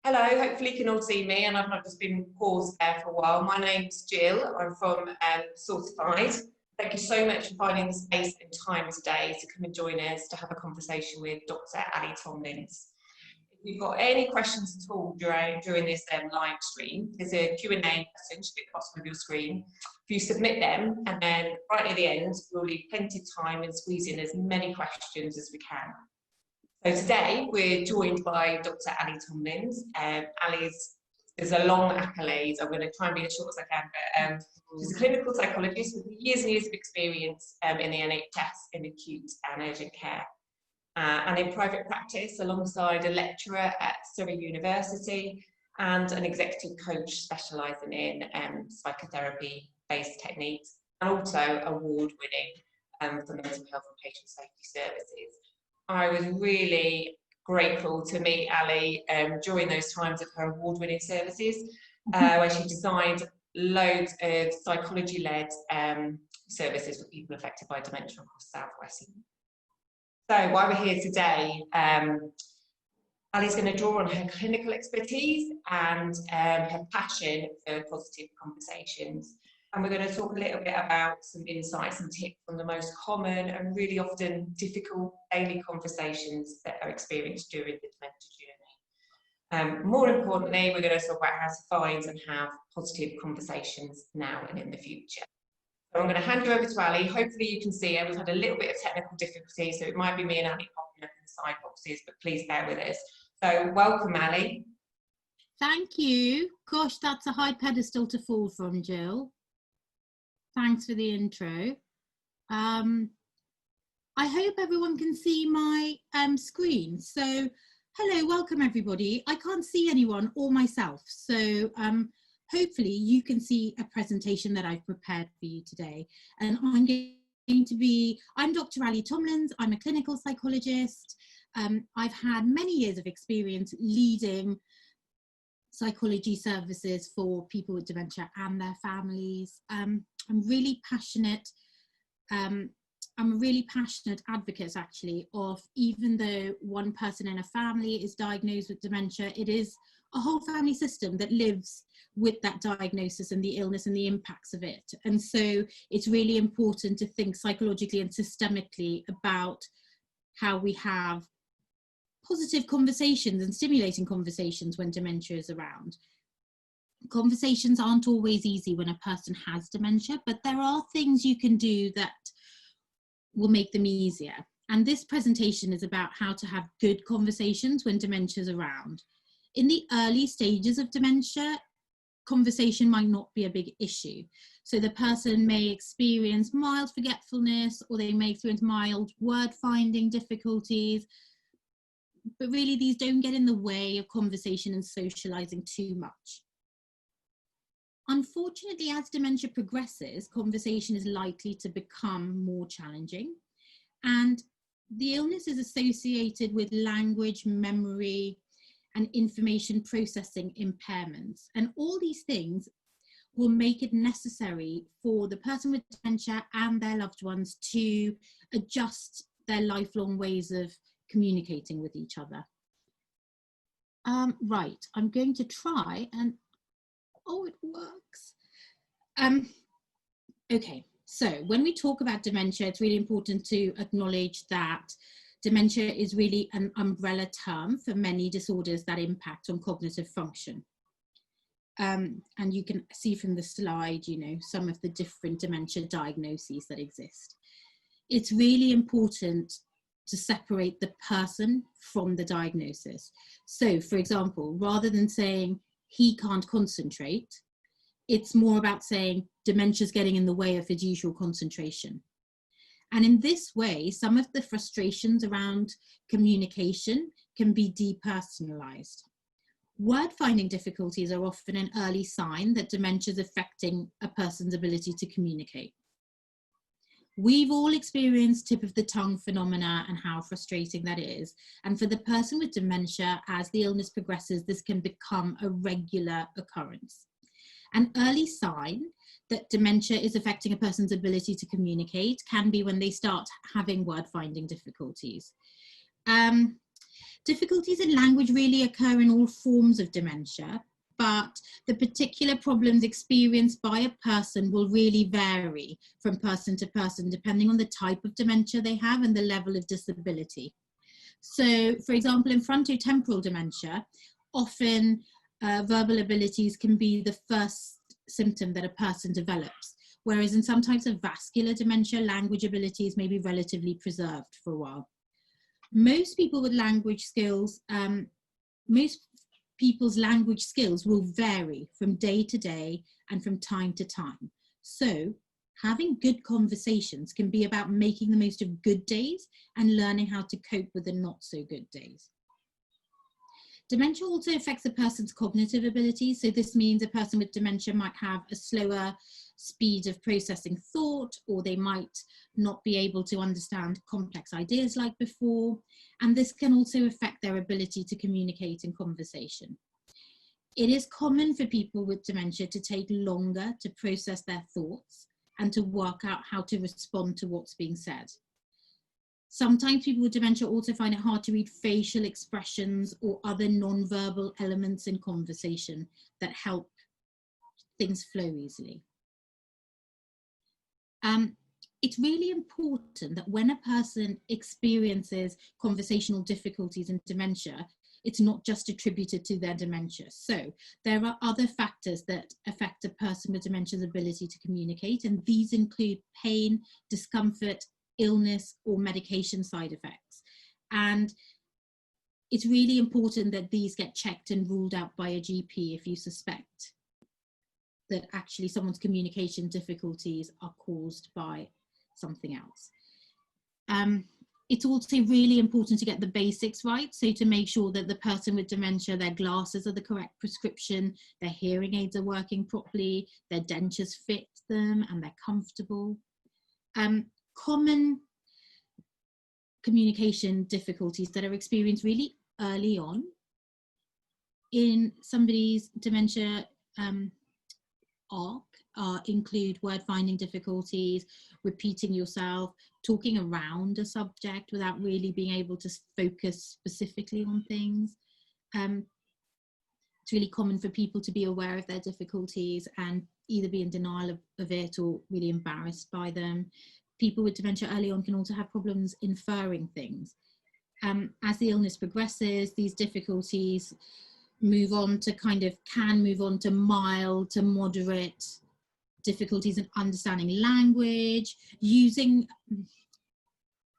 Hello, hopefully you can all see me and I've not just been paused there for a while. My name's Gill, I'm from Sortified. Thank you so much for finding the space and time today to come and join us to have a conversation with Dr. Ali Tomlins. If you've got any questions at all during this live stream, there's a Q&A button should be at the bottom of your screen. If you submit them, and then right at the end, we'll leave plenty of time and squeeze in as many questions as we can. So today we're joined by Dr. Ali Tomlins. There's a long accolade. I'm going to try and be as short as I can, but she's a clinical psychologist with years and years of experience in the NHS in acute and urgent care. And in private practice alongside a lecturer at Surrey University and an executive coach specialising in psychotherapy-based techniques, and also award-winning for mental health and patient safety services. I was really grateful to meet Ali during those times of her award-winning services, where she designed loads of psychology-led services for people affected by dementia across South West. So while we're here today, Ali's going to draw on her clinical expertise and her passion for positive conversations. And we're going to talk a little bit about some insights and tips on the most common and really often difficult daily conversations that are experienced during the dementia journey. More importantly, we're going to talk about how to find and have positive conversations now and in the future. So I'm going to hand you over to Ali. Hopefully you can see her. We've had a little bit of technical difficulty, so it might be me and Ali popping up in the side boxes, but please bear with us. So welcome, Ali. Thank you. Gosh, that's a high pedestal to fall from, Jill. Thanks for the intro. I hope everyone can see my screen. So, hello, welcome everybody. I can't see anyone or myself, so hopefully you can see a presentation that I've prepared for you today. And I'm Dr. Ali Tomlins. I'm a clinical psychologist. I've had many years of experience leading psychology services for people with dementia and their families. I'm really passionate. I'm a really passionate advocate, actually, of even though one person in a family is diagnosed with dementia, it is a whole family system that lives with that diagnosis and the illness and the impacts of it. And so it's really important to think psychologically and systemically about how we have positive conversations and stimulating conversations when dementia is around. Conversations aren't always easy when a person has dementia, but there are things you can do that will make them easier. And this presentation is about how to have good conversations when dementia is around. In the early stages of dementia, conversation might not be a big issue. So the person may experience mild forgetfulness, or they may experience mild word finding difficulties, but really these don't get in the way of conversation and socializing too much. Unfortunately, as dementia progresses, conversation is likely to become more challenging, and the illness is associated with language, memory, and information processing impairments. And all these things will make it necessary for the person with dementia and their loved ones to adjust their lifelong ways of communicating with each other. Right, I'm going to try and, oh, it works. Okay, so when we talk about dementia, it's really important to acknowledge that dementia is really an umbrella term for many disorders that impact on cognitive function. And you can see from the slide, you know, some of the different dementia diagnoses that exist. It's really important to separate the person from the diagnosis. So, for example, rather than saying he can't concentrate, it's more about saying dementia's getting in the way of his usual concentration. And in this way, some of the frustrations around communication can be depersonalized. Word finding difficulties are often an early sign that dementia is affecting a person's ability to communicate. We've all experienced tip of the tongue phenomena and how frustrating that is. And for the person with dementia, as the illness progresses, this can become a regular occurrence. An early sign that dementia is affecting a person's ability to communicate can be when they start having word finding difficulties. Difficulties in language really occur in all forms of dementia, but the particular problems experienced by a person will really vary from person to person, depending on the type of dementia they have and the level of disability. So, for example, in frontotemporal dementia, often verbal abilities can be the first symptom that a person develops, whereas in some types of vascular dementia, language abilities may be relatively preserved for a while. Most people with language skills, most people's language skills will vary from day to day and from time to time. So having good conversations can be about making the most of good days and learning how to cope with the not so good days. Dementia also affects a person's cognitive abilities. So this means a person with dementia might have a slower speed of processing thought, or they might not be able to understand complex ideas like before. And this can also affect their ability to communicate in conversation. It is common for people with dementia to take longer to process their thoughts and to work out how to respond to what's being said. Sometimes people with dementia also find it hard to read facial expressions or other non-verbal elements in conversation that help things flow easily. It's really important that when a person experiences conversational difficulties in dementia, it's not just attributed to their dementia. So there are other factors that affect a person with dementia's ability to communicate, and these include pain, discomfort, illness, or medication side effects. And it's really important that these get checked and ruled out by a GP if you suspect that actually someone's communication difficulties are caused by something else. It's also really important to get the basics right. So to make sure that the person with dementia, their glasses are the correct prescription, their hearing aids are working properly, their dentures fit them and they're comfortable. Common communication difficulties that are experienced really early on in somebody's dementia arc include word finding difficulties, repeating yourself, talking around a subject without really being able to focus specifically on things. It's really common for people to be aware of their difficulties and either be in denial of it or really embarrassed by them. People with dementia early on can also have problems inferring things. As the illness progresses, these difficulties move on to mild to moderate difficulties in understanding language, using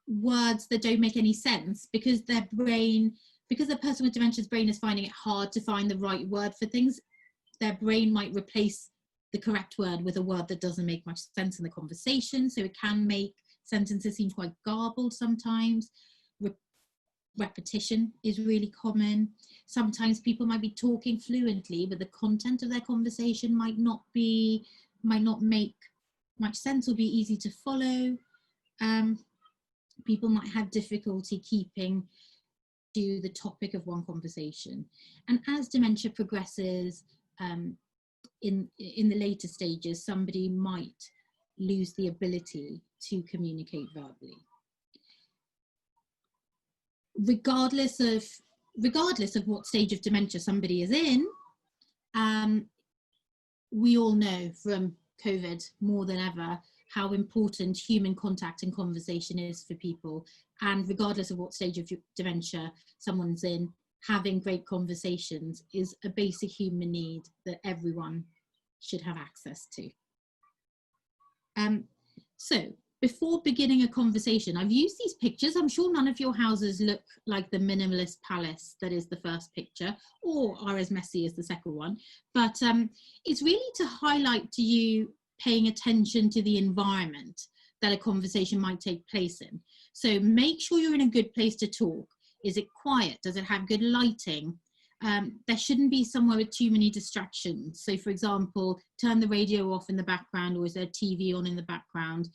words that don't make any sense because the person with dementia's brain is finding it hard to find the right word for things. Their brain might replace the correct word with a word that doesn't make much sense in the conversation, so it can make sentences seem quite garbled sometimes. Repetition is really common. Sometimes people might be talking fluently, but the content of their conversation might not make much sense or be easy to follow. People might have difficulty keeping to the topic of one conversation. And as dementia progresses, in the later stages, somebody might lose the ability to communicate verbally. Regardless of what stage of dementia somebody is in, we all know from COVID more than ever how important human contact and conversation is for people. And regardless of what stage of dementia someone's in, having great conversations is a basic human need that everyone should have access to. So before beginning a conversation, I've used these pictures. I'm sure none of your houses look like the minimalist palace that is the first picture, or are as messy as the second one. But it's really to highlight to you paying attention to the environment that a conversation might take place in. So make sure you're in a good place to talk. Is it quiet? Does it have good lighting? There shouldn't be somewhere with too many distractions. So for example, turn the radio off in the background, or is there TV on in the background?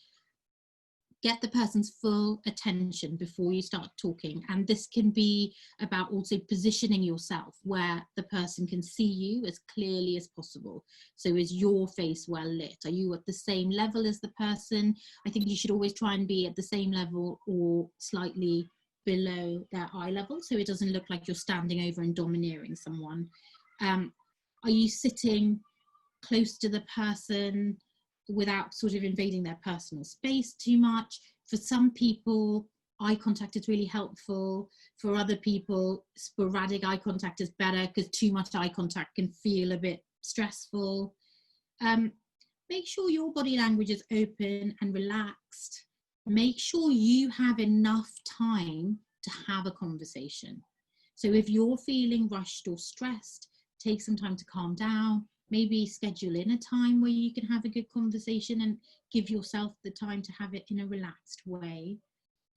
Get the person's full attention before you start talking. And this can be about also positioning yourself where the person can see you as clearly as possible. So is your face well lit? Are you at the same level as the person? I think you should always try and be at the same level or slightly below their eye level, so it doesn't look like you're standing over and domineering someone. Are you sitting close to the person without sort of invading their personal space too much? For some people, eye contact is really helpful. For other people, sporadic eye contact is better, because too much eye contact can feel a bit stressful. Make sure your body language is open and relaxed. Make sure you have enough time to have a conversation. So if you're feeling rushed or stressed, take some time to calm down. Maybe schedule in a time where you can have a good conversation and give yourself the time to have it in a relaxed way.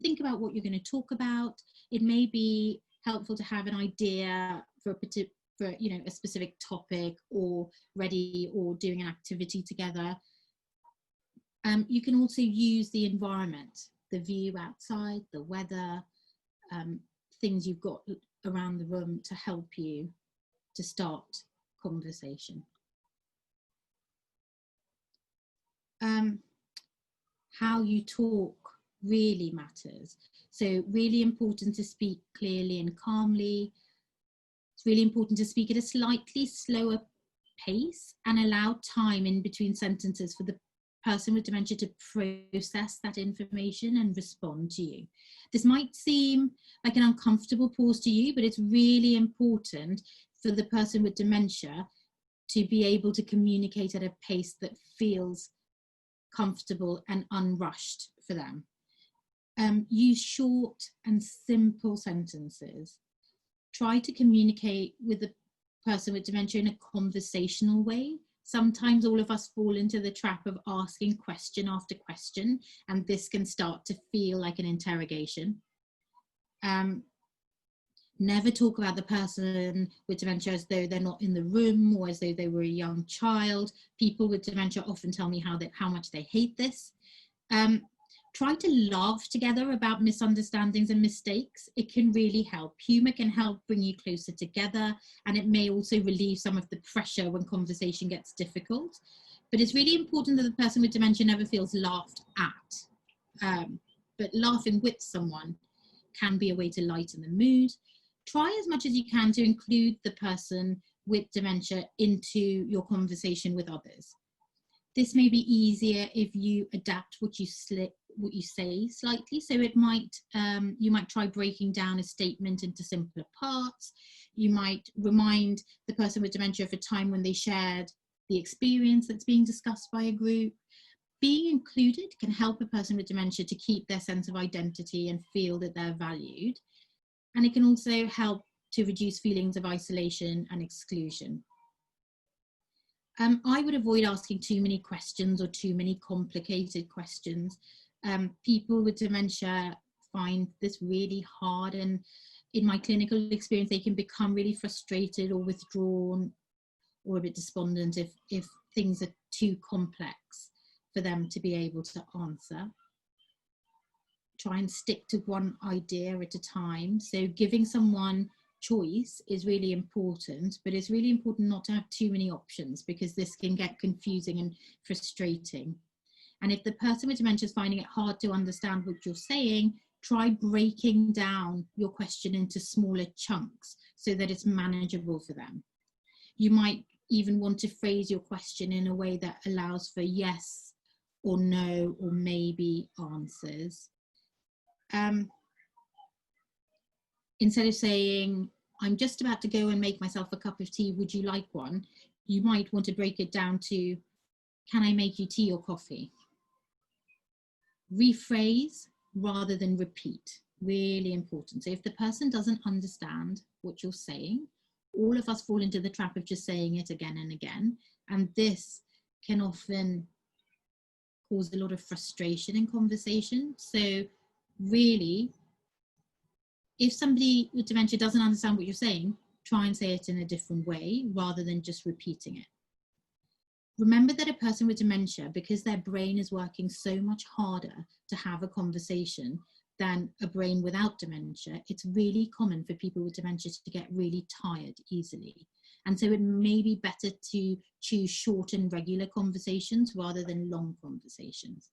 Think about what you're going to talk about. It may be helpful to have an idea for a specific topic, or ready, or doing an activity together. You can also use the environment, the view outside, the weather, things you've got around the room to help you to start conversation. How you talk really matters. So really important to speak clearly and calmly. It's really important to speak at a slightly slower pace and allow time in between sentences for the person with dementia to process that information and respond to you. This might seem like an uncomfortable pause to you, but it's really important for the person with dementia to be able to communicate at a pace that feels comfortable and unrushed for them. Use short and simple sentences. Try to communicate with the person with dementia in a conversational way. Sometimes all of us fall into the trap of asking question after question, and this can start to feel like an interrogation. Never talk about the person with dementia as though they're not in the room or as though they were a young child. People with dementia often tell me how much they hate this. Try to laugh together about misunderstandings and mistakes. It can really help. Humour can help bring you closer together, and it may also relieve some of the pressure when conversation gets difficult. But it's really important that the person with dementia never feels laughed at. But laughing with someone can be a way to lighten the mood. Try as much as you can to include the person with dementia into your conversation with others. This may be easier if you adapt what you say slightly. So it might you might try breaking down a statement into simpler parts. You might remind the person with dementia of a time when they shared the experience that's being discussed by a group. Being included can help a person with dementia to keep their sense of identity and feel that they're valued. And it can also help to reduce feelings of isolation and exclusion. I would avoid asking too many questions or too many complicated questions. People with dementia find this really hard, and in my clinical experience, they can become really frustrated or withdrawn or a bit despondent if things are too complex for them to be able to answer. Try and stick to one idea at a time. So giving someone choice is really important, but it's really important not to have too many options, because this can get confusing and frustrating. And if the person with dementia is finding it hard to understand what you're saying, try breaking down your question into smaller chunks so that it's manageable for them. You might even want to phrase your question in a way that allows for yes or no or maybe answers. Instead of saying, I'm just about to go and make myself a cup of tea, would you like one? You might want to break it down to, can I make you tea or coffee? Rephrase rather than repeat, really important. So if the person doesn't understand what you're saying, all of us fall into the trap of just saying it again and again. And this can often cause a lot of frustration in conversation. So really, if somebody with dementia doesn't understand what you're saying, try and say it in a different way rather than just repeating it. Remember that a person with dementia, because their brain is working so much harder to have a conversation than a brain without dementia, it's really common for people with dementia to get really tired easily. And so it may be better to choose short and regular conversations rather than long conversations.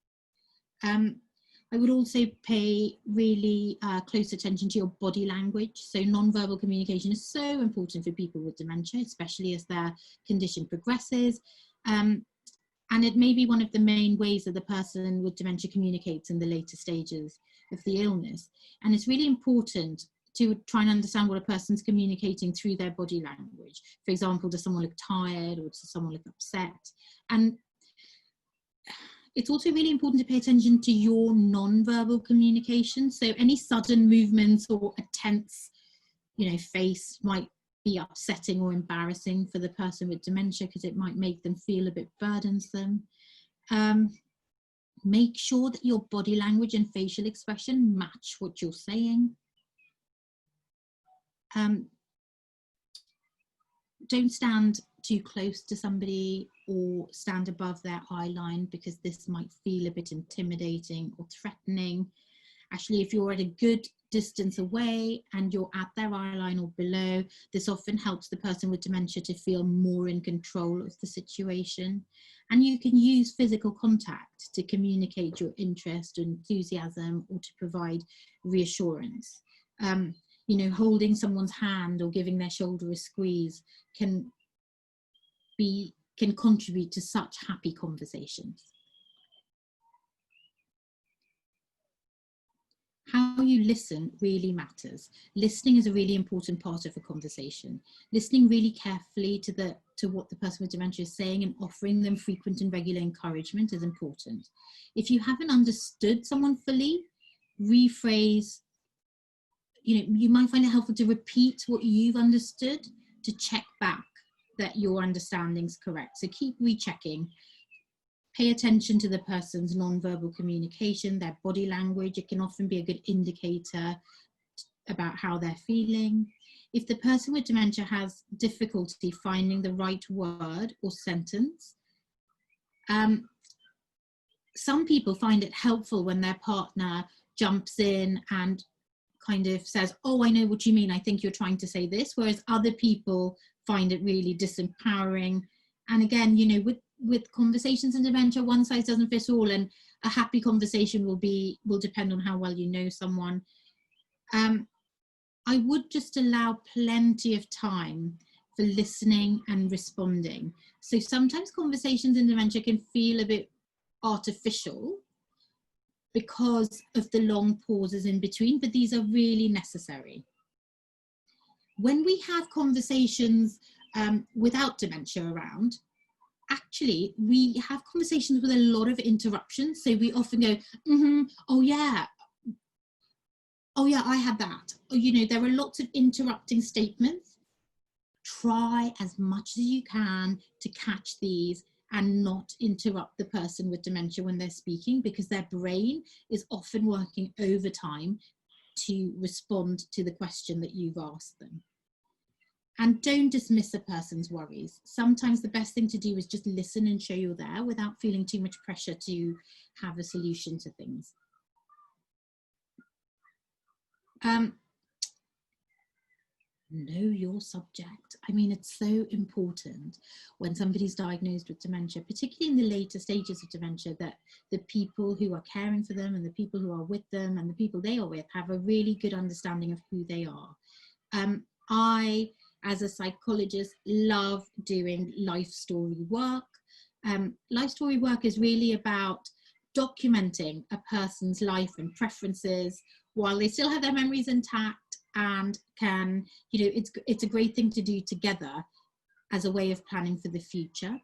I would also pay really close attention to your body language. So non-verbal communication is so important for people with dementia, especially as their condition progresses. And it may be one of the main ways that the person with dementia communicates in the later stages of the illness. And it's really important to try and understand what a person's communicating through their body language. For example, does someone look tired, or does someone look upset? And it's also really important to pay attention to your non-verbal communication. So any sudden movements or a tense, face might be upsetting or embarrassing for the person with dementia, because it might make them feel a bit burdensome. Make sure that your body language and facial expression match what you're saying. Don't stand too close to somebody or stand above their eye line, because this might feel a bit intimidating or threatening. Actually, if you're at a good distance away and you're at their eye line or below, this often helps the person with dementia to feel more in control of the situation. And you can use physical contact to communicate your interest, enthusiasm, or to provide reassurance. Holding someone's hand or giving their shoulder a squeeze can contribute to such happy conversations. How you listen really matters. Listening is a really important part of a conversation. Listening really carefully to what the person with dementia is saying and offering them frequent and regular encouragement is important. If you haven't understood someone fully, rephrase. You might find it helpful to repeat what you've understood to check back that your understanding's correct. So keep rechecking. Pay attention to the person's non-verbal communication, their body language. It can often be a good indicator about how they're feeling. If the person with dementia has difficulty finding the right word or sentence, some people find it helpful when their partner jumps in and kind of says, "Oh, I know what you mean. I think you're trying to say this," whereas other people find it really disempowering. And again, with conversations in dementia, one size doesn't fit all, and a happy conversation will depend on how well you know someone. I would just allow plenty of time for listening and responding. So sometimes conversations in dementia can feel a bit artificial because of the long pauses in between, but these are really necessary. When we have conversations without dementia around, actually, we have conversations with a lot of interruptions. So we often go, oh yeah, I had that. Or, there are lots of interrupting statements. Try as much as you can to catch these and not interrupt the person with dementia when they're speaking, because their brain is often working overtime to respond to the question that you've asked them. And don't dismiss a person's worries. Sometimes the best thing to do is just listen and show you're there without feeling too much pressure to have a solution to things. Know your subject. I mean, it's so important when somebody's diagnosed with dementia, particularly in the later stages of dementia, that the people who are caring for them and the people who are with them and the people they are with have a really good understanding of who they are. I, as a psychologist, love doing life story work. Life story work is really about documenting a person's life and preferences while they still have their memories intact, and can, it's a great thing to do together as a way of planning for the future.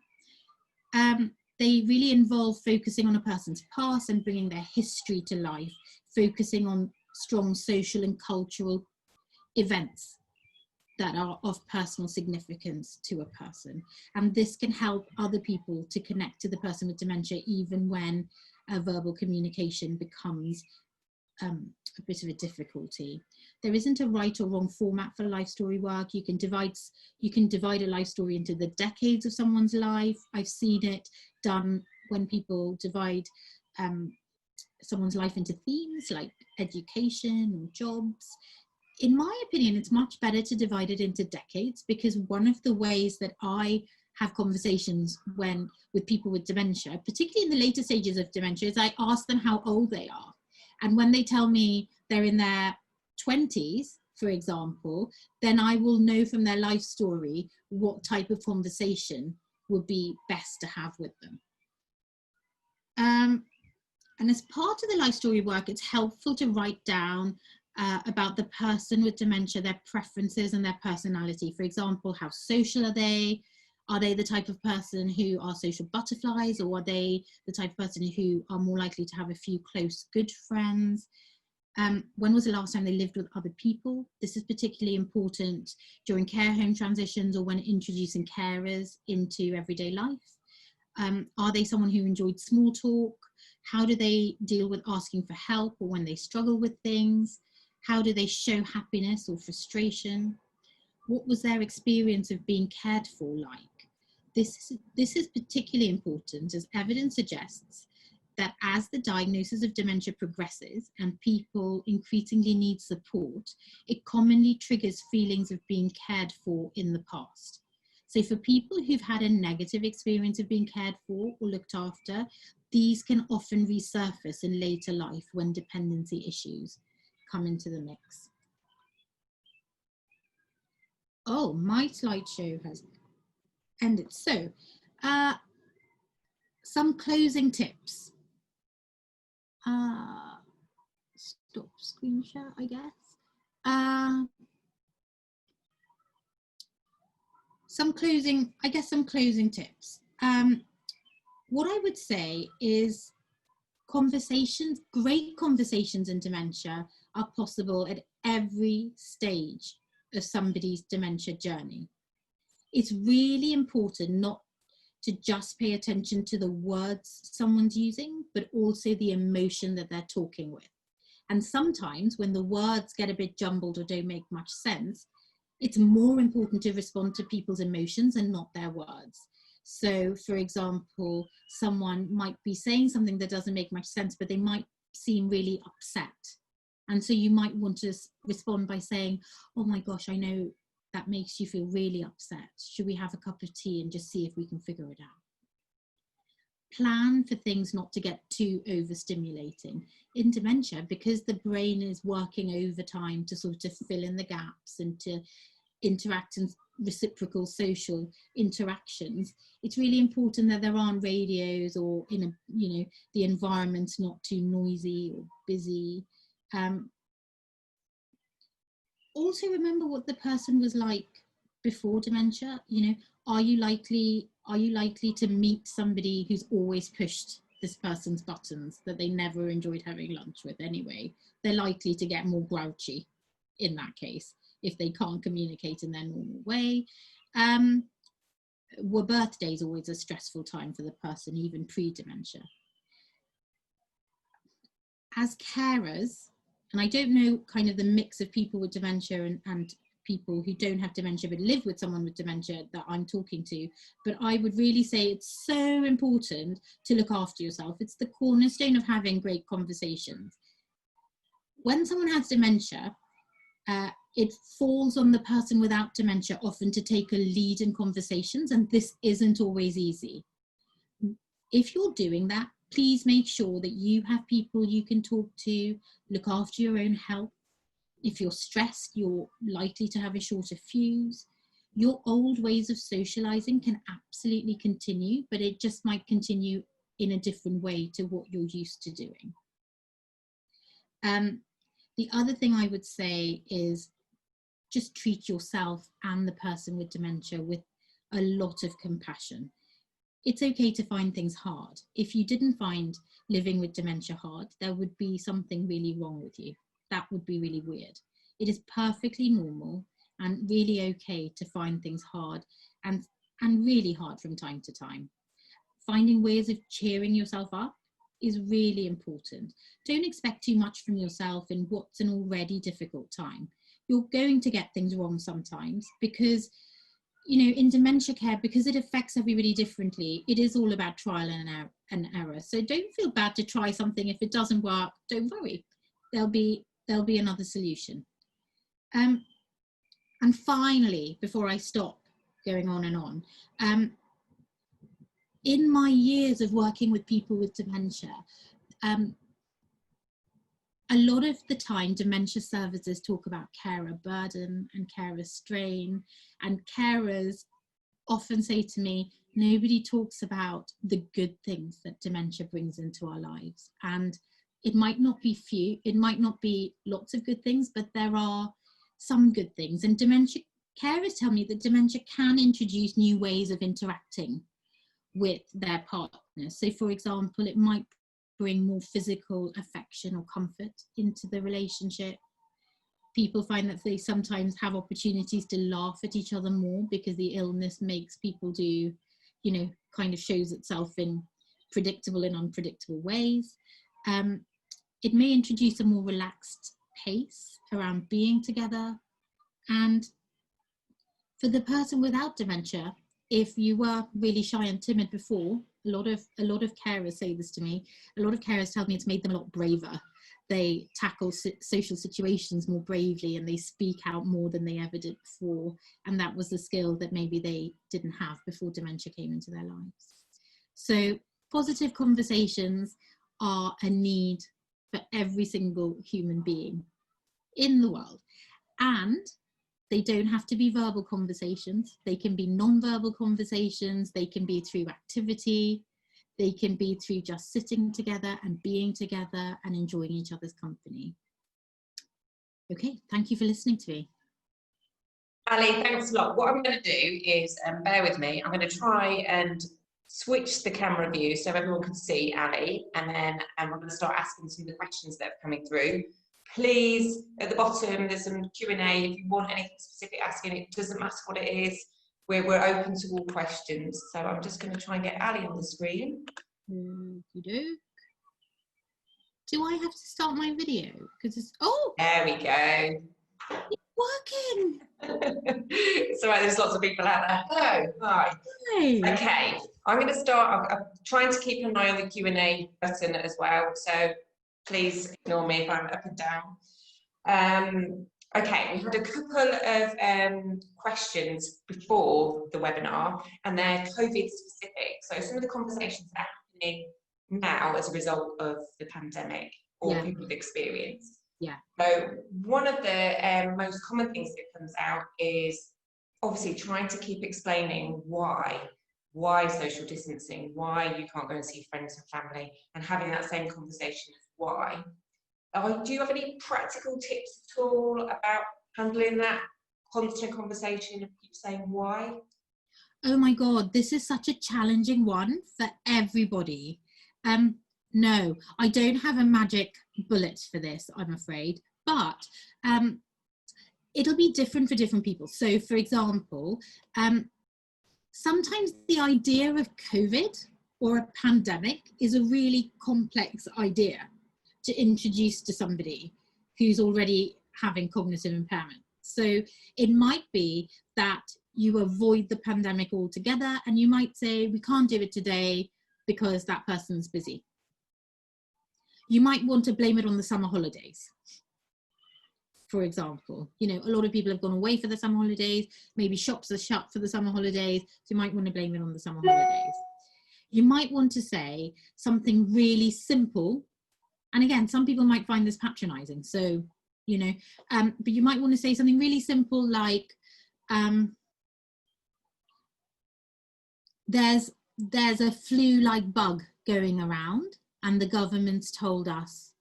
They really involve focusing on a person's past and bringing their history to life, focusing on strong social and cultural events that are of personal significance to a person. And this can help other people to connect to the person with dementia, even when verbal communication becomes a bit of a difficulty. There isn't a right or wrong format for life story work. You can divide a life story into the decades of someone's life. I've seen it done when people divide someone's life into themes like education or jobs. In my opinion, it's much better to divide it into decades, because one of the ways that I have conversations with people with dementia, particularly in the later stages of dementia, is I ask them how old they are. And when they tell me they're in their 20s, for example, then I will know from their life story what type of conversation would be best to have with them. And as part of the life story work, it's helpful to write down about the person with dementia, their preferences and their personality. For example, how social are they? Are they the type of person who are social butterflies, or are they the type of person who are more likely to have a few close, good friends? When was the last time they lived with other people? This is particularly important during care home transitions or when introducing carers into everyday life. Are they someone who enjoyed small talk? How do they deal with asking for help or when they struggle with things? How do they show happiness or frustration? What was their experience of being cared for like? This is particularly important as evidence suggests that as the diagnosis of dementia progresses and people increasingly need support, it commonly triggers feelings of being cared for in the past. So for people who've had a negative experience of being cared for or looked after, these can often resurface in later life when dependency issues come into the mix. Oh, my slideshow has ended. So, some closing tips. Stop screen share, I guess. Some closing tips. What I would say is conversations, great conversations in dementia are possible at every stage of somebody's dementia journey. It's really important not to just pay attention to the words someone's using, but also the emotion that they're talking with. And sometimes when the words get a bit jumbled or don't make much sense, it's more important to respond to people's emotions and not their words. So, for example, someone might be saying something that doesn't make much sense, but they might seem really upset. And so you might want to respond by saying, oh my gosh, I know that makes you feel really upset. Should we have a cup of tea and just see if we can figure it out? Plan for things not to get too overstimulating. In dementia, because the brain is working overtime to sort of fill in the gaps and to interact in reciprocal social interactions, it's really important that there aren't radios or the environment's not too noisy or busy. Also remember what the person was like before dementia. Are you likely to meet somebody who's always pushed this person's buttons that they never enjoyed having lunch with anyway? They're likely to get more grouchy in that case if they can't communicate in their normal way. Were birthdays always a stressful time for the person, even pre-dementia? As carers, and I don't know kind of the mix of people with dementia and people who don't have dementia but live with someone with dementia that I'm talking to, but I would really say it's so important to look after yourself. It's the cornerstone of having great conversations. When someone has dementia, it falls on the person without dementia often to take a lead in conversations, and this isn't always easy. If you're doing that, please make sure that you have people you can talk to, look after your own health. If you're stressed, you're likely to have a shorter fuse. Your old ways of socializing can absolutely continue, but it just might continue in a different way to what you're used to doing. The other thing I would say is just treat yourself and the person with dementia with a lot of compassion. It's okay to find things hard. If you didn't find living with dementia hard, there would be something really wrong with you. That would be really weird. It is perfectly normal and really okay to find things hard and really hard from time to time. Finding ways of cheering yourself up is really important. Don't expect too much from yourself in what's an already difficult time. You're going to get things wrong sometimes because, in dementia care, because it affects everybody differently, it is all about trial and error. So don't feel bad to try something. If it doesn't work, don't worry. There'll be another solution. And finally, before I stop going on and on, in my years of working with people with dementia, a lot of the time, dementia services talk about carer burden and carer strain, and carers often say to me, nobody talks about the good things that dementia brings into our lives. And it might not be few, it might not be lots of good things, but there are some good things. And dementia carers tell me that dementia can introduce new ways of interacting with their partners. So for example, it might bring more physical affection or comfort into the relationship. People find that they sometimes have opportunities to laugh at each other more because the illness makes people do, you know, kind of shows itself in predictable and unpredictable ways. It may introduce a more relaxed pace around being together. And for the person without dementia, if you were really shy and timid before, a lot of carers say this to me, a lot of carers tell me it's made them a lot braver. They tackle social situations more bravely and they speak out more than they ever did before. And that was the skill that maybe they didn't have before dementia came into their lives. So positive conversations are a need for every single human being in the world. And they don't have to be verbal conversations. They can be non-verbal conversations. They can be through activity. They can be through just sitting together and being together and enjoying each other's company. Okay, thank you for listening to me. Ali, thanks a lot. What I'm going to do is, bear with me, I'm going to try and switch the camera view so everyone can see Ali, and then we're going to start asking some of the questions that are coming through. Please, at the bottom, there's some Q&A. If you want anything specific asking, it doesn't matter what it is. We're open to all questions. So I'm just going to try and get Ali on the screen. Do I have to start my video? Because it's, oh! There we go. It's working. It's all right, there's lots of people out there. Hello, hi. Hi. Okay, I'm going to start. I'm trying to keep an eye on the Q&A button as well. So please ignore me if I'm up and down. Okay, we had a couple of questions before the webinar, and they're COVID specific. So some of the conversations that are happening now as a result of the pandemic or people have experienced. Yeah. So one of the most common things that comes out is obviously trying to keep explaining why social distancing, why you can't go and see friends and family, and having that same conversation as why. Do you have any practical tips at all about handling that constant conversation of keep saying why? Oh my God, this is such a challenging one for everybody. No, I don't have a magic bullet for this, I'm afraid, but it'll be different for different people. So for example, sometimes the idea of COVID or a pandemic is a really complex idea to introduce to somebody who's already having cognitive impairment. So it might be that you avoid the pandemic altogether, and you might say, we can't do it today because that person's busy. You might want to blame it on the summer holidays. For example, you know, a lot of people have gone away for the summer holidays, maybe shops are shut for the summer holidays, so you might want to blame it on the summer holidays. You might want to say something really simple. And again, some people might find this patronizing. So, you know, but you might want to say something really simple like, there's a flu-like bug going around and the government's told us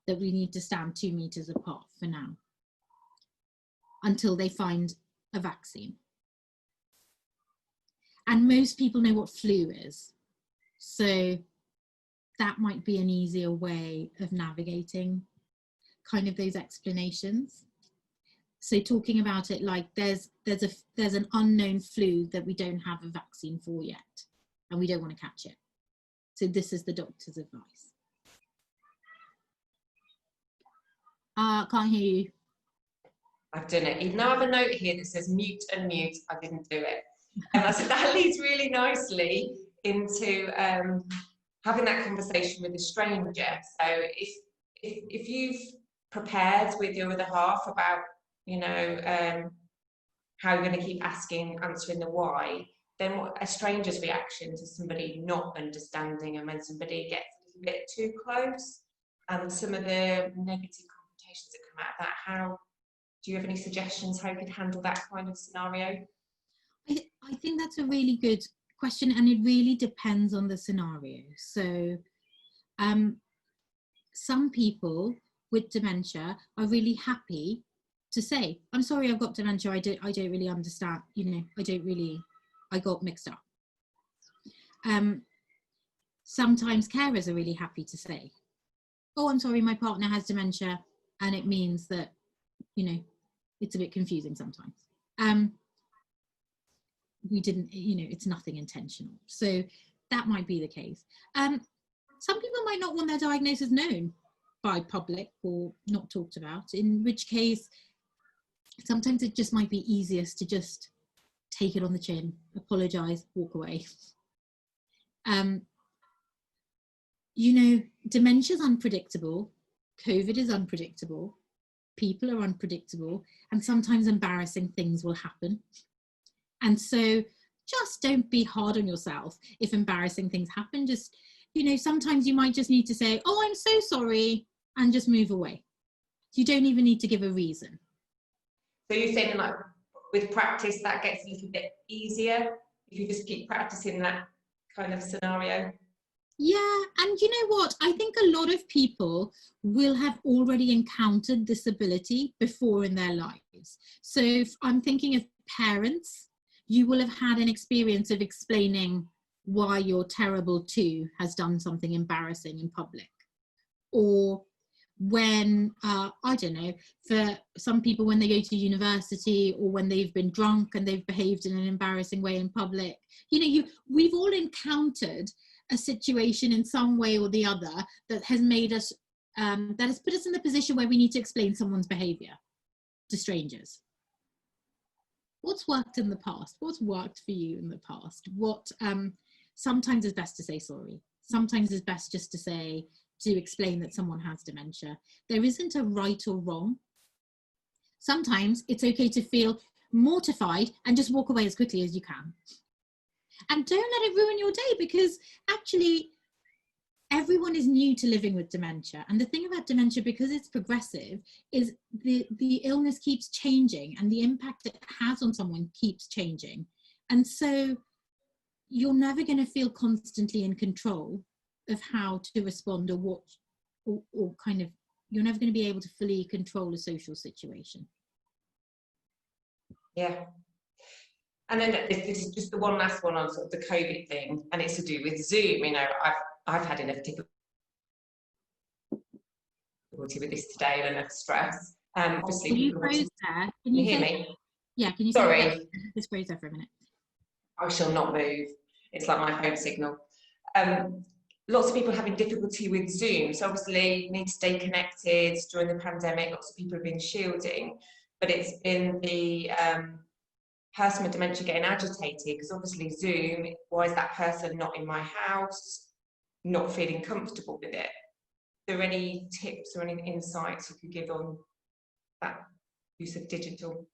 that we need to stand 2 meters apart for now until they find a vaccine. And most people know what flu is. So that might be an easier way of navigating kind of those explanations. So talking about it like there's an unknown flu that we don't have a vaccine for yet, and we don't want to catch it. So this is the doctor's advice. Can't hear you. I've done it. Even though I have a note here that says mute and mute, I didn't do it. And I said that leads really nicely into having that conversation with a stranger. So if you've prepared with your other half about, you know, how you're going to keep answering the why, then what a stranger's reaction to somebody not understanding, and when somebody gets a bit too close, and some of the negative connotations that come out of that. How do you have any suggestions how you could handle that kind of scenario? I think that's a really good question, and it really depends on the scenario. So some people with dementia are really happy to say, I'm sorry, I've got dementia, I don't really understand, you know, I got mixed up. Sometimes carers are really happy to say, oh, I'm sorry, my partner has dementia, and it means that, you know, it's a bit confusing sometimes. We didn't, you know, it's nothing intentional. So that might be the case. Some people might not want their diagnosis known by public or not talked about, in which case sometimes it just might be easiest to just take it on the chin, apologise, walk away. You know, dementia is unpredictable, COVID is unpredictable, people are unpredictable, and sometimes embarrassing things will happen. And so just don't be hard on yourself if embarrassing things happen. Just, you know, sometimes you might just need to say, oh, I'm so sorry, and just move away. You don't even need to give a reason. So you're saying, like, with practice that gets a little bit easier if you just keep practicing that kind of scenario? Yeah, and you know what? I think a lot of people will have already encountered this ability before in their lives. So if I'm thinking of parents, you will have had an experience of explaining why your terrible two has done something embarrassing in public. Or when, I don't know, for some people when they go to university, or when they've been drunk and they've behaved in an embarrassing way in public, you know, we've all encountered a situation in some way or the other that has made us, that has put us in the position where we need to explain someone's behaviour to strangers. What's worked in the past? What's worked for you in the past? What, sometimes it's best to say sorry. Sometimes it's best just to say, to explain that someone has dementia. There isn't a right or wrong. Sometimes it's okay to feel mortified and just walk away as quickly as you can. And don't let it ruin your day, because actually everyone is new to living with dementia. And the thing about dementia, because it's progressive, is the illness keeps changing and the impact it has on someone keeps changing. And so you're never going to feel constantly in control of how to respond or what, or kind of, you're never going to be able to fully control a social situation. Yeah. And then this is just the one last one on sort of the COVID thing, and it's to do with Zoom. You know, I've had enough difficulty with this today and enough stress. Obviously, can you froze there? Can you hear me? Yeah, can you Sorry. Just froze there for a minute. I shall not move. It's like my phone signal. Lots of people having difficulty with Zoom. So obviously you need to stay connected during the pandemic. Lots of people have been shielding, but it's been the person with dementia getting agitated, because obviously Zoom, why is that person not in my house, not feeling comfortable with it? Are there any tips or any insights you could give on that use of digital?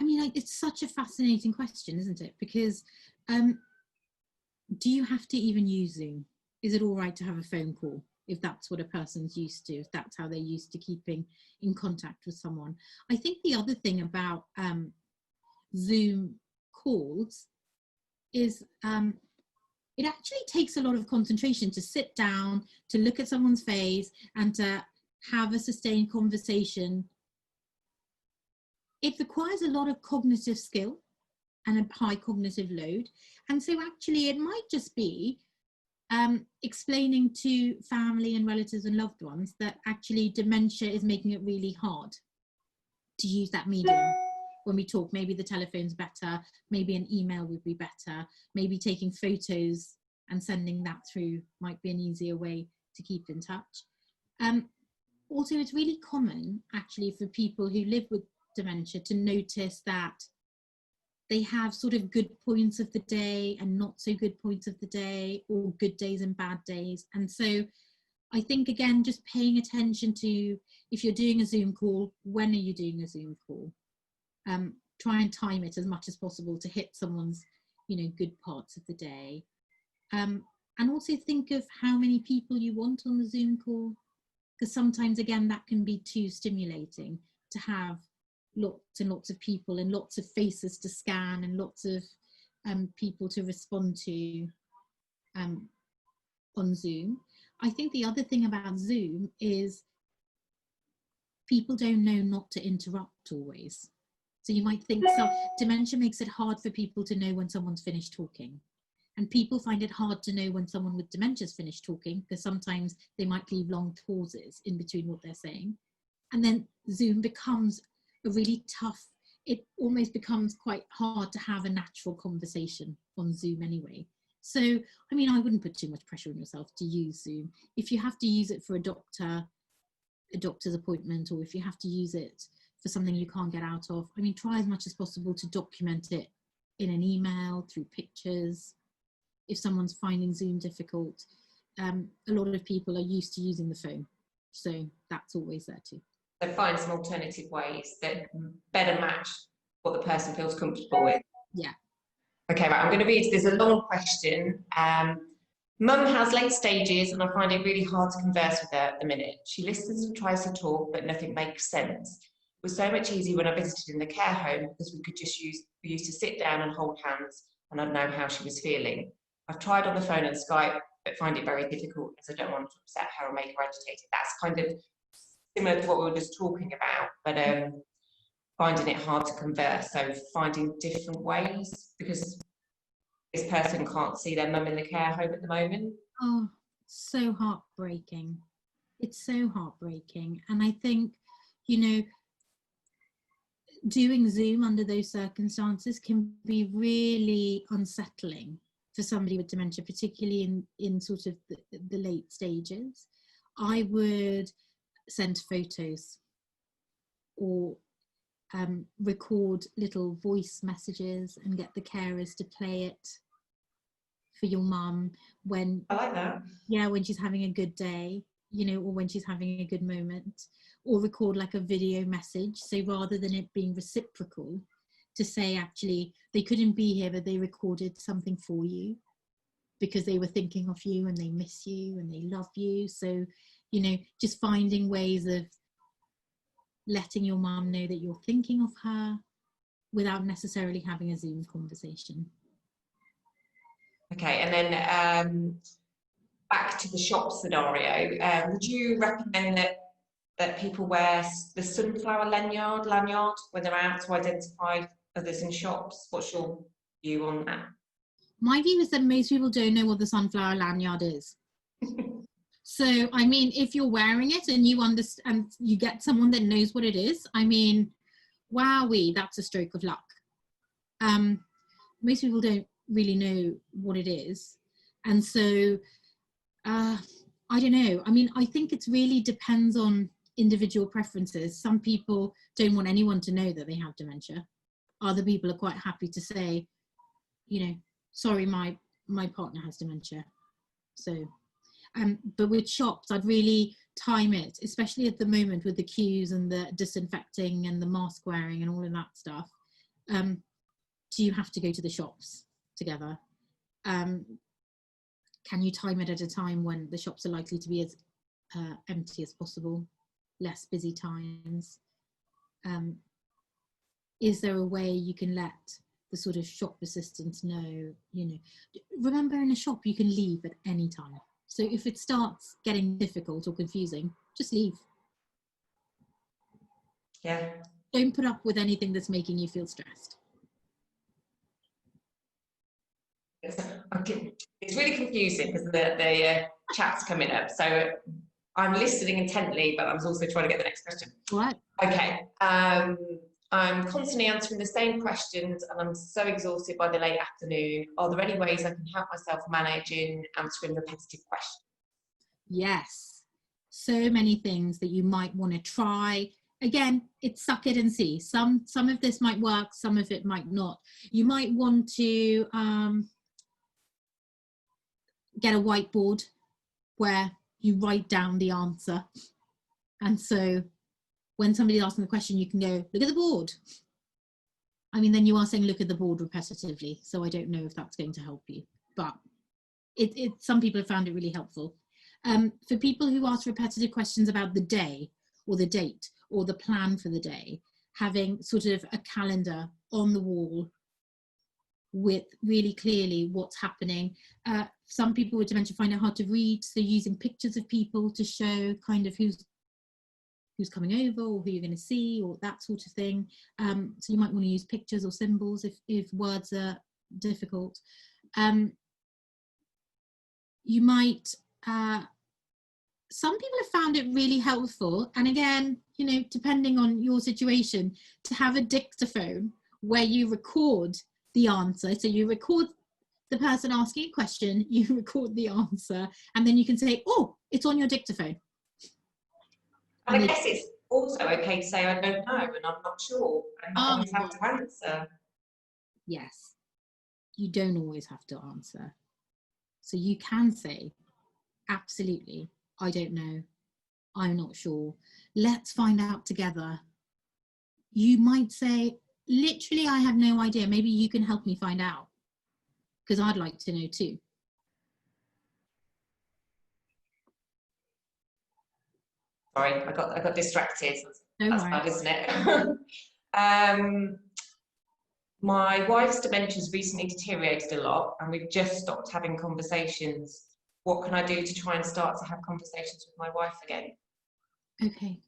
I mean, it's such a fascinating question, isn't it? Because do you have to even use Zoom? Is it all right to have a phone call if that's what a person's used to, if that's how they're used to keeping in contact with someone? I think the other thing about Zoom calls is it actually takes a lot of concentration to sit down, to look at someone's face, and to have a sustained conversation. It requires a lot of cognitive skill and a high cognitive load. And so actually it might just be explaining to family and relatives and loved ones that actually dementia is making it really hard to use that medium. When we talk, maybe the telephone's better, maybe an email would be better, maybe taking photos and sending that through might be an easier way to keep in touch. Also, it's really common actually for people who live with dementia to notice that they have sort of good points of the day and not so good points of the day, or good days and bad days. And so I think, again, just paying attention to, if you're doing a Zoom call, when are you doing a Zoom call? Try and time it as much as possible to hit someone's, you know, good parts of the day. And also think of how many people you want on the Zoom call, because sometimes, again, that can be too stimulating to have lots and lots of people and lots of faces to scan and lots of people to respond to on Zoom. I think the other thing about Zoom is people don't know not to interrupt always. So you might think, so dementia makes it hard for people to know when someone's finished talking. And people find it hard to know when someone with dementia is finished talking, because sometimes they might leave long pauses in between what they're saying. And then Zoom becomes a really tough, it almost becomes quite hard to have a natural conversation on Zoom anyway. So, I mean, I wouldn't put too much pressure on yourself to use Zoom. If you have to use it for a doctor's appointment, or if you have to use it for something you can't get out of, I mean, try as much as possible to document it in an email, through pictures. If someone's finding Zoom difficult, a lot of people are used to using the phone, so that's always there too. So find some alternative ways that better match what the person feels comfortable with. Yeah. Okay, right, I'm going to read, there's a long question. Mum has late stages and I find it really hard to converse with her at the minute. She listens and tries to talk, but nothing makes sense. It was so much easier when I visited in the care home, because we used to sit down and hold hands and I'd know how she was feeling. I've tried on the phone and Skype, but find it very difficult as I don't want to upset her or make her agitated. That's kind of similar to what we were just talking about, but finding it hard to converse. So finding different ways, because this person can't see their mum in the care home at the moment. Oh, so heartbreaking. It's so heartbreaking. And I think, you know, doing Zoom under those circumstances can be really unsettling for somebody with dementia, particularly in sort of the late stages. I would send photos or record little voice messages and get the carers to play it for your mum when, I like that. Yeah, when she's having a good day, you know, or when she's having a good moment, or record like a video message. So rather than it being reciprocal, to say, actually, they couldn't be here, but they recorded something for you because they were thinking of you and they miss you and they love you. So, you know, just finding ways of letting your mum know that you're thinking of her without necessarily having a Zoom conversation. Okay, and then back to the shop scenario, would you recommend that people wear the sunflower lanyard when they're out to identify others in shops? What's your view on that? My view is that most people don't know what the sunflower lanyard is. So, I mean, if you're wearing it and you understand, you get someone that knows what it is, I mean, wowee, that's a stroke of luck. Most people don't really know what it is. And so, I don't know. I mean, I think it really depends on individual preferences. Some people don't want anyone to know that they have dementia. Other people are quite happy to say, you know, sorry, my partner has dementia. So, but with shops, I'd really time it, especially at the moment with the queues and the disinfecting and the mask wearing and all of that stuff. Do you have to go to the shops together? Can you time it at a time when the shops are likely to be as empty as possible, less busy times? Is there a way you can let the sort of shop assistants know, you know, remember in a shop you can leave at any time. So if it starts getting difficult or confusing, just leave. Yeah. Don't put up with anything that's making you feel stressed. It's really confusing because the chat's coming up. So I'm listening intently, but I was also trying to get the next question. Right. Okay. I'm constantly answering the same questions and I'm so exhausted by the late afternoon. Are there any ways I can help myself managing answering repetitive questions? Yes. So many things that you might want to try. Again, it's suck it and see. Some of this might work, some of it might not. You might want to get a whiteboard where you write down the answer. And so when somebody's asking the question, you can go, look at the board. I mean, then you are saying, look at the board repetitively. So I don't know if that's going to help you, but some people have found it really helpful. For people who ask repetitive questions about the day or the date or the plan for the day, having sort of a calendar on the wall with really clearly what's happening. Some people with dementia find it hard to read, so using pictures of people to show kind of who's coming over or who you're going to see or that sort of thing. So you might want to use pictures or symbols if words are difficult. You might, some people have found it really helpful, and again, you know, depending on your situation, to have a dictaphone where you record the answer. So you record the person asking a question, you record the answer, and then you can say, oh, it's on your dictaphone. And I guess it's also okay to say, I don't know, and I'm not sure, and not always have to answer. Yes, you don't always have to answer. So you can say, absolutely, I don't know, I'm not sure, let's find out together. You might say, literally, I have no idea, maybe you can help me find out, because I'd like to know too. Sorry, I got distracted. That's bad, isn't it? My wife's dementia's recently deteriorated a lot, and we've just stopped having conversations. What can I do to try and start to have conversations with my wife again? Okay.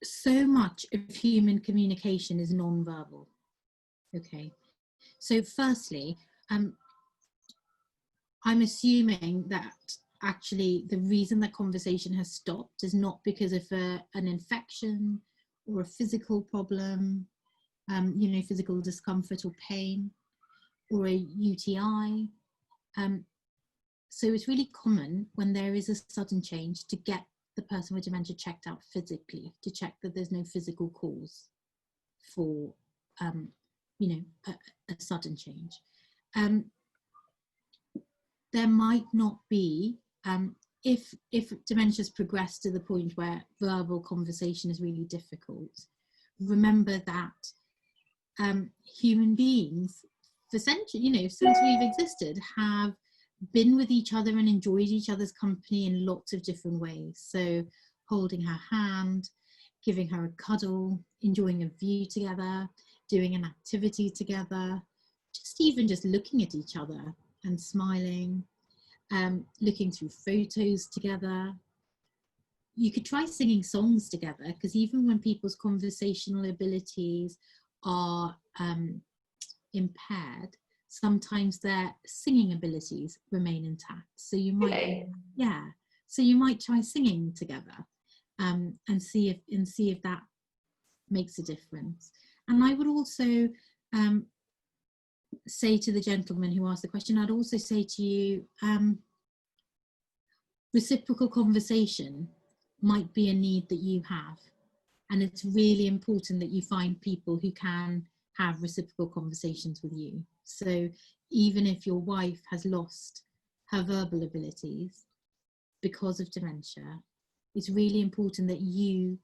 So much of human communication is non-verbal. Okay. So firstly, I'm assuming that actually the reason that conversation has stopped is not because of an infection or a physical problem, you know, physical discomfort or pain, or a UTI. So it's really common when there is a sudden change to get the person with dementia checked out physically, to check that there's no physical cause for, you know, a sudden change. There might not be, if dementia's progressed to the point where verbal conversation is really difficult, remember that human beings, for centuries, you know, since we've existed, have been with each other and enjoyed each other's company in lots of different ways. So holding her hand, giving her a cuddle, enjoying a view together, doing an activity together, just looking at each other and smiling, looking through photos together. You could try singing songs together, because even when people's conversational abilities are impaired, sometimes their singing abilities remain intact. So you might, so you might try singing together, and see if that makes a difference. And I would also say to the gentleman who asked the question, I'd also say to you, reciprocal conversation might be a need that you have, and it's really important that you find people who can have reciprocal conversations with you. So even if your wife has lost her verbal abilities because of dementia, it's really important that you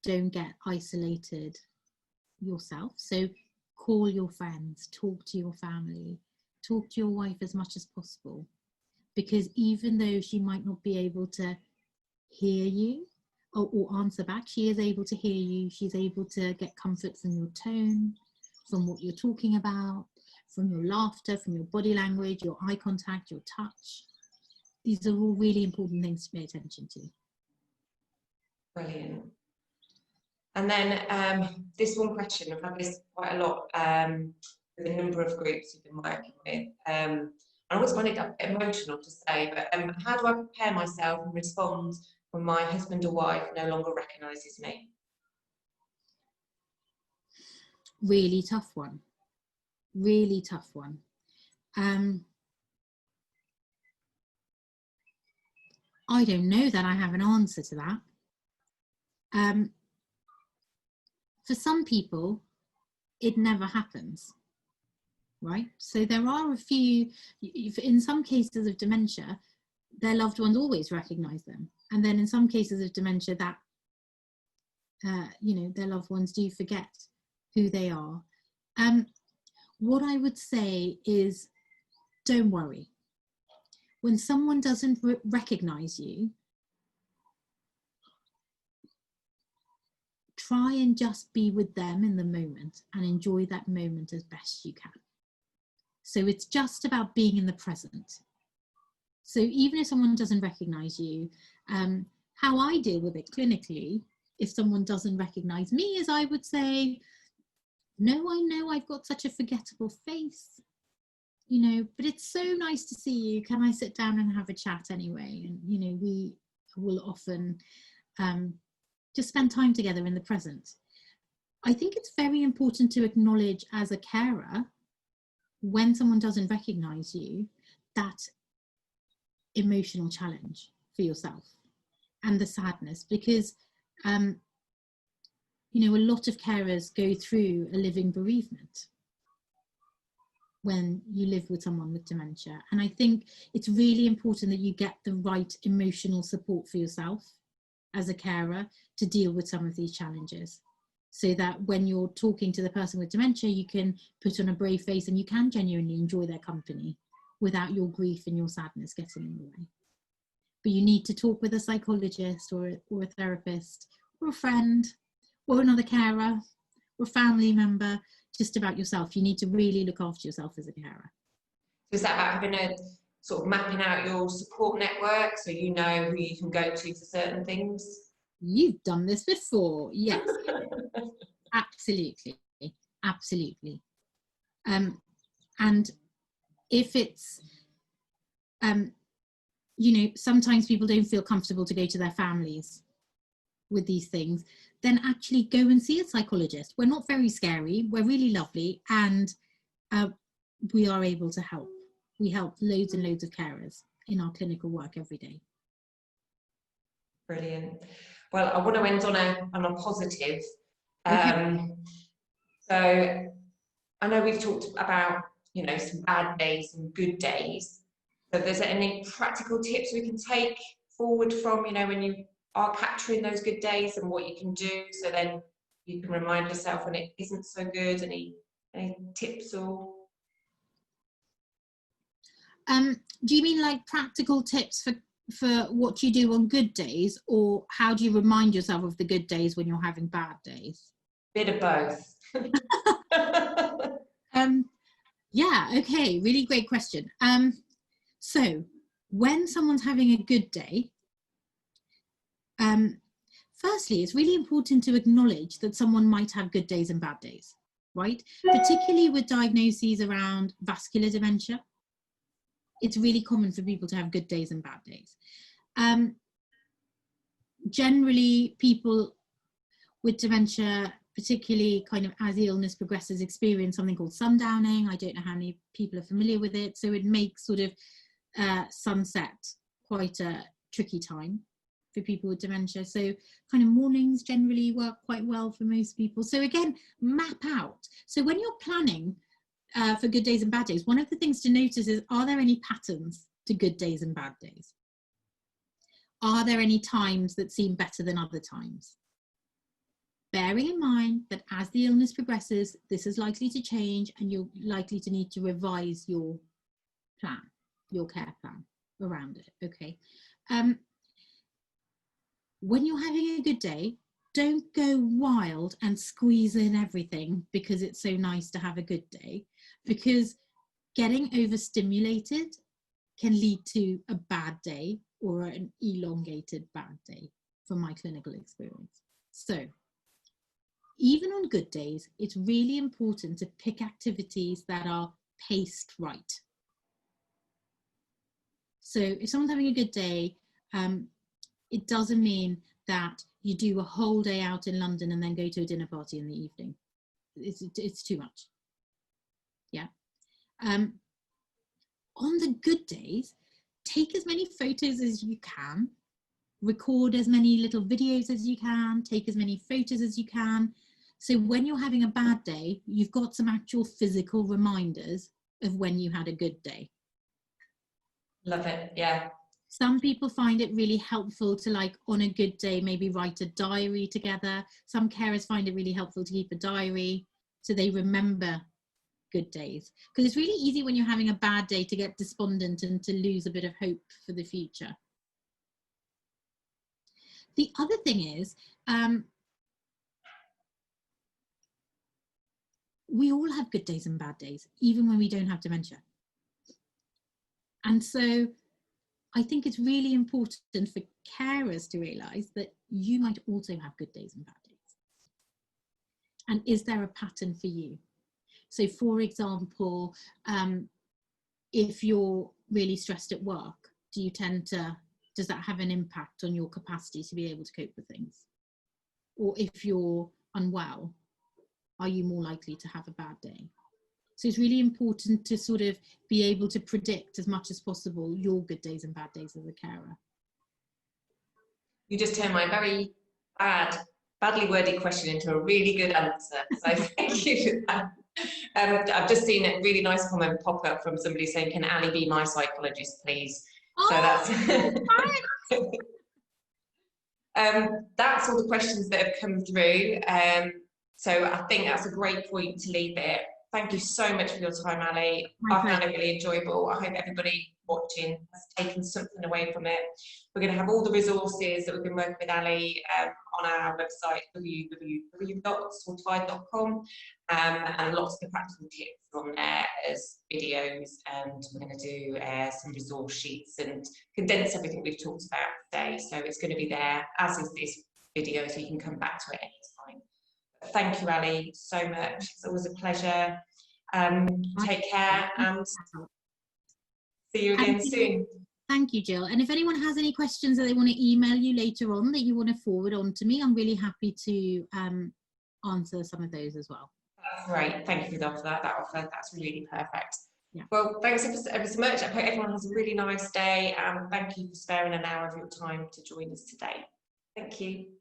don't get isolated yourself. So call your friends, talk to your family, talk to your wife as much as possible, because even though she might not be able to hear you or answer back, she is able to hear you. She's able to get comfort from your tone, from what you're talking about, from your laughter, from your body language, your eye contact, your touch. These are all really important things to pay attention to. Brilliant. And then this one question, I've had this quite a lot with a number of groups we've been working with. I always find it a bit emotional to say, but how do I prepare myself and respond when my husband or wife no longer recognises me? Really tough one. Really tough one. I don't know that I have an answer to that. For some people, it never happens, right? So there are a few, in some cases of dementia, their loved ones always recognise them. And then in some cases of dementia that, you know, their loved ones do forget who they are. what I would say is, don't worry. When someone doesn't recognize you, try and just be with them in the moment and enjoy that moment as best you can. So it's just about being in the present. So even if someone doesn't recognize you, how I deal with it clinically, if someone doesn't recognize me, is I would say, no, I know I've got such a forgettable face, you know, but it's so nice to see you. Can I sit down and have a chat anyway? And, you know, we will often just spend time together in the present. I think it's very important to acknowledge as a carer, when someone doesn't recognize you, that emotional challenge for yourself and the sadness, because you know, a lot of carers go through a living bereavement when you live with someone with dementia, and I think it's really important that you get the right emotional support for yourself as a carer to deal with some of these challenges, so that when you're talking to the person with dementia, you can put on a brave face and you can genuinely enjoy their company without your grief and your sadness getting in the way. But you need to talk with a psychologist or a therapist or a friend or another carer or family member just about yourself. You need to really look after yourself as a carer. So is that about having a sort of mapping out your support network so you know who you can go to for certain things? You've done this before, yes. Absolutely, absolutely. And if it's, you know, sometimes people don't feel comfortable to go to their families with these things, then actually go and see a psychologist. We're not very scary, we're really lovely, and we are able to help. We help loads and loads of carers in our clinical work every day. Brilliant. Well, I want to end on a positive. Okay. So I know we've talked about, you know, some bad days and good days. So there's any practical tips we can take forward from, you know, when you are capturing those good days and what you can do, so then you can remind yourself when it isn't so good? Any tips or? Do you mean like practical tips for what you do on good days, or how do you remind yourself of the good days when you're having bad days? Bit of both. Yeah, okay, really great question. So when someone's having a good day, firstly, it's really important to acknowledge that someone might have good days and bad days, right? Particularly with diagnoses around vascular dementia. It's really common for people to have good days and bad days. Generally, people with dementia, particularly kind of as the illness progresses, experience something called sundowning. I don't know how many people are familiar with it. So it makes sort of sunset quite a tricky time for people with dementia. So kind of mornings generally work quite well for most people. So again, map out. So when you're planning for good days and bad days, one of the things to notice is, are there any patterns to good days and bad days? Are there any times that seem better than other times? Bearing in mind that as the illness progresses, this is likely to change and you're likely to need to revise your plan, your care plan around it, okay? When you're having a good day, don't go wild and squeeze in everything because it's so nice to have a good day, because getting overstimulated can lead to a bad day or an elongated bad day from my clinical experience. So even on good days, it's really important to pick activities that are paced right. So if someone's having a good day, it doesn't mean that you do a whole day out in London and then go to a dinner party in the evening. It's too much. Yeah. On the good days, take as many photos as you can, record as many little videos as you can, take as many photos as you can. So when you're having a bad day, you've got some actual physical reminders of when you had a good day. Love it, yeah. Some people find it really helpful to, like, on a good day, maybe write a diary together. Some carers find it really helpful to keep a diary so they remember good days, because it's really easy when you're having a bad day to get despondent and to lose a bit of hope for the future. The other thing is, we all have good days and bad days, even when we don't have dementia. And so I think it's really important for carers to realise that you might also have good days and bad days. And is there a pattern for you? So for example, if you're really stressed at work, does that have an impact on your capacity to be able to cope with things? Or if you're unwell, are you more likely to have a bad day? So it's really important to sort of be able to predict as much as possible your good days and bad days as a carer. You just turned my very badly worded question into a really good answer. So thank you for that. I've just seen a really nice comment pop up from somebody saying, "Can Ali be my psychologist, please?" Oh, so that's all the questions that have come through. So I think that's a great point to leave it. Thank you so much for your time, Ali. I found it really enjoyable. I hope everybody watching has taken something away from it. We're going to have all the resources that we've been working with Ali on our website, www.sortified.com, and lots of the practical tips on there as videos, and we're going to do some resource sheets and condense everything we've talked about today. So it's going to be there, as is this video, so you can come back to it anytime. Thank you, Ali, so much. It's always a pleasure. Take care and see you again soon. Thank you, Jill. And if anyone has any questions that they want to email you later on that you want to forward on to me, I'm really happy to answer some of those as well. That's great. Thank you for that offer. That's really perfect. Yeah. Well, thanks ever so much. I hope everyone has a really nice day, and thank you for sparing an hour of your time to join us today. Thank you.